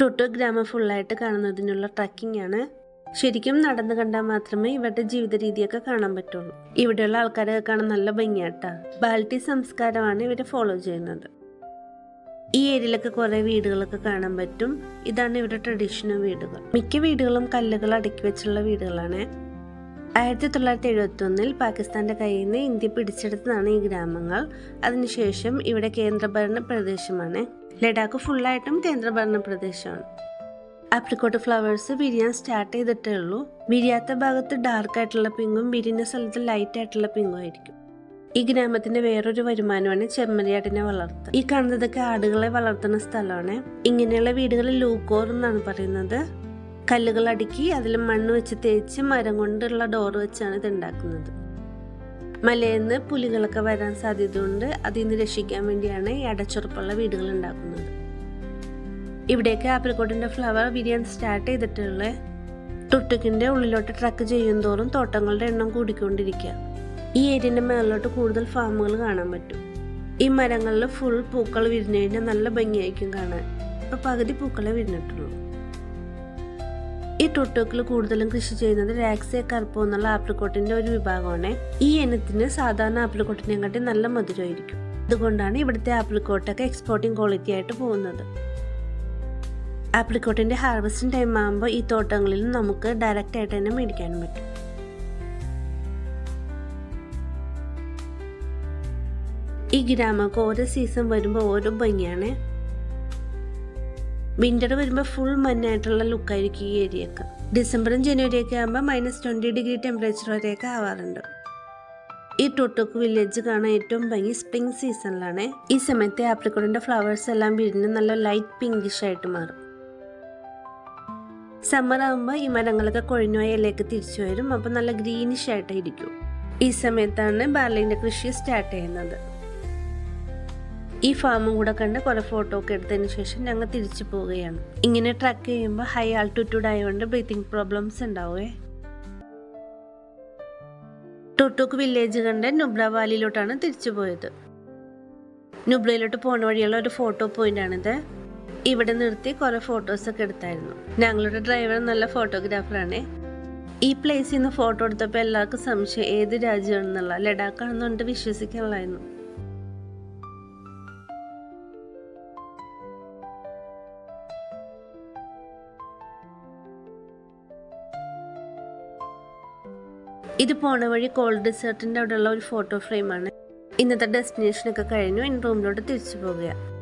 ടൊട്ടോ ഗ്രാമം ഫുള്ളായിട്ട് കാണുന്നതിനുള്ള ട്രക്കിംഗ് ആണ്. ശരിക്കും നടന്നു കണ്ടാൽ മാത്രമേ ഇവരുടെ ജീവിത രീതിയൊക്കെ കാണാൻ പറ്റുള്ളൂ. ഇവിടെയുള്ള ആൾക്കാരെ കാണാൻ നല്ല ഭംഗിയാട്ടാ. ബാൽട്ടി സംസ്കാരമാണ് ഇവരെ ഫോളോ ചെയ്യുന്നത്. ഈ ഏരിയയിലൊക്കെ കുറെ വീടുകളൊക്കെ കാണാൻ പറ്റും. ഇതാണ് ഇവരുടെ ട്രഡീഷണൽ വീടുകൾ. മിക്ക വീടുകളും കല്ലുകൾ അടുക്കി വെച്ചുള്ള വീടുകളാണ്. 1971 പാകിസ്ഥാന്റെ കയ്യിൽ നിന്ന് ഇന്ത്യ പിടിച്ചെടുത്തതാണ് ഈ ഗ്രാമങ്ങൾ. അതിനുശേഷം ഇവിടെ കേന്ദ്രഭരണ പ്രദേശമാണ്. ലഡാക്ക് ഫുള്ളായിട്ടും കേന്ദ്രഭരണ പ്രദേശമാണ്. ആപ്രിക്കോട്ട് ഫ്ലവേഴ്സ് വിരിയാൻ സ്റ്റാർട്ട് ചെയ്തിട്ടേ ഉള്ളൂ. വിരിയാത്ത ഭാഗത്ത് ഡാർക്ക് ആയിട്ടുള്ള പിങ്കും വിരിയുന്ന സ്ഥലത്ത് ലൈറ്റ് ആയിട്ടുള്ള പിങ്കും ആയിരിക്കും. ഈ ഗ്രാമത്തിന്റെ വേറൊരു വരുമാനമാണ് ചെമ്മരിയാടിനെ വളർത്തുക. ഈ കാണുന്നതൊക്കെ ആടുകളെ വളർത്തുന്ന സ്ഥലമാണ്. ഇങ്ങനെയുള്ള വീടുകളിൽ ലൂക്കോർ എന്നാണ് പറയുന്നത്. കല്ലുകൾ അടുക്കി അതിൽ മണ്ണ് വെച്ച് തേച്ച് മരം കൊണ്ടുള്ള ഡോർ വെച്ചാണ് ഇത് ഉണ്ടാക്കുന്നത്. മലയിൽ നിന്ന് പുലികളൊക്കെ വരാൻ സാധ്യതയുണ്ട്. അതിൽ നിന്ന് രക്ഷിക്കാൻ വേണ്ടിയാണ് ഈ അടച്ചുറപ്പുള്ള വീടുകൾ ഉണ്ടാക്കുന്നത്. ഇവിടേക്ക് ആപ്രിക്കോട്ടിന്റെ ഫ്ലവർ വിരിയാൻ സ്റ്റാർട്ട് ചെയ്തിട്ടുള്ള ടുട്ടുക്കിന്റെ ഉള്ളിലോട്ട് ട്രക്ക് ചെയ്യും തോറും തോട്ടങ്ങളുടെ എണ്ണം കൂടിക്കൊണ്ടിരിക്കുക. ഈ ഏരിയന്റെ മേളിലോട്ട് കൂടുതൽ ഫാമുകൾ കാണാൻ പറ്റും. ഈ മരങ്ങളിൽ ഫുൾ പൂക്കൾ വിരിഞ്ഞു കഴിഞ്ഞാൽ നല്ല ഭംഗിയായിരിക്കും കാണാൻ. ഇപ്പൊ പകുതി പൂക്കളെ വിരിഞ്ഞിട്ടുള്ളൂ. ഈ ടുട്ടുക്കിൽ കൂടുതലും കൃഷി ചെയ്യുന്നത് രാക്സിയ കർപ്പോ എന്നുള്ള ആപ്രിക്കോട്ടിന്റെ ഒരു വിഭാഗമാണ്. ഈ ഇനത്തിന് സാധാരണ ആപ്രിക്കോട്ടിനെക്കാട്ടി നല്ല മധുരമായിരിക്കും. അതുകൊണ്ടാണ് ഇവിടുത്തെ ആപ്രിക്കോട്ടൊക്കെ എക്സ്പോർട്ടിംഗ് ക്വാളിറ്റി ആയിട്ട് പോകുന്നത്. ആപ്രിക്കോട്ടിന്റെ ഹാർവസ്റ്റിംഗ് ടൈം ആകുമ്പോൾ ഈ തോട്ടങ്ങളിൽ നമുക്ക് ഡയറക്റ്റ് ആയിട്ട് തന്നെ മേടിക്കാനും പറ്റും. ഈ ഗ്രാമമൊക്കെ ഓരോ സീസൺ വരുമ്പോൾ ഓരോ ഭംഗിയാണ്. വിന്റർ വരുമ്പോൾ ഫുൾ മഞ്ഞായിട്ടുള്ള ലുക്കായിരിക്കും ഈ ഏരിയയൊക്കെ. ഡിസംബറും ജനുവരിയൊക്കെ ആകുമ്പോൾ -20 ടെമ്പറേച്ചർ വരെയൊക്കെ ആവാറുണ്ട്. ഈ ടുട്ടുക്ക് വില്ലേജ് കാണാൻ ഏറ്റവും ഭംഗി സ്പ്രിംഗ് സീസണിലാണ്. ഈ സമയത്ത് ആപ്രിക്കോട്ടിന്റെ ഫ്ലവേഴ്സ് എല്ലാം വിരിഞ്ഞ് നല്ല ലൈറ്റ് പിങ്കിഷ് ആയിട്ട് മാറും. സമ്മർ ആകുമ്പോൾ ഈ മരങ്ങളൊക്കെ കൊഴിഞ്ഞുപോയ ഇലയൊക്കെ തിരിച്ചു വരും. അപ്പം നല്ല ഗ്രീനിഷ് ആയിട്ടായിരിക്കും. ഈ സമയത്താണ് ബാർലിന്റെ കൃഷി സ്റ്റാർട്ട് ചെയ്യുന്നത്. ഈ ഫാമും കൂടെ കണ്ട് കുറെ ഫോട്ടോ ഒക്കെ എടുത്തതിന് ശേഷം ഞങ്ങൾ തിരിച്ചു പോവുകയാണ്. ഇങ്ങനെ ട്രക്ക് ചെയ്യുമ്പോൾ ഹൈ ആൾട്ടിറ്റ്യൂഡ് ആയതുകൊണ്ട് ബ്രീത്തിങ് പ്രോബ്ലംസ് ഉണ്ടാവേ. ടുട്ടുക്ക് വില്ലേജ് കണ്ട് നുബ്ര വാലിയിലോട്ടാണ് തിരിച്ചു പോയത്. നുബ്രയിലോട്ട് പോണ വഴിയുള്ള ഒരു ഫോട്ടോ പോയിന്റ് ആണിത്. ഇവിടെ നിർത്തി കുറെ ഫോട്ടോസ് ഒക്കെ എടുത്തായിരുന്നു. ഞങ്ങളുടെ ഡ്രൈവർ നല്ല ഫോട്ടോഗ്രാഫറാണ്. ഈ പ്ലേസിൽ നിന്ന് ഫോട്ടോ എടുത്തപ്പോൾ എല്ലാവർക്കും സംശയം ഏത് രാജ്യമാണെന്നുള്ള. ലഡാക്കാണെന്നുകൊണ്ട് വിശ്വസിക്കാനുള്ളായിരുന്നു. ഇത് പോണ വഴി കോൾഡ് ഡെസേർട്ടിന്റെ അവിടെയുള്ള ഒരു ഫോട്ടോ ഫ്രെയിമാണ്. ഇന്നത്തെ ഡെസ്റ്റിനേഷനൊക്കെ കഴിഞ്ഞു. ഇനി റൂമിലോട്ട് തിരിച്ചു പോകുക.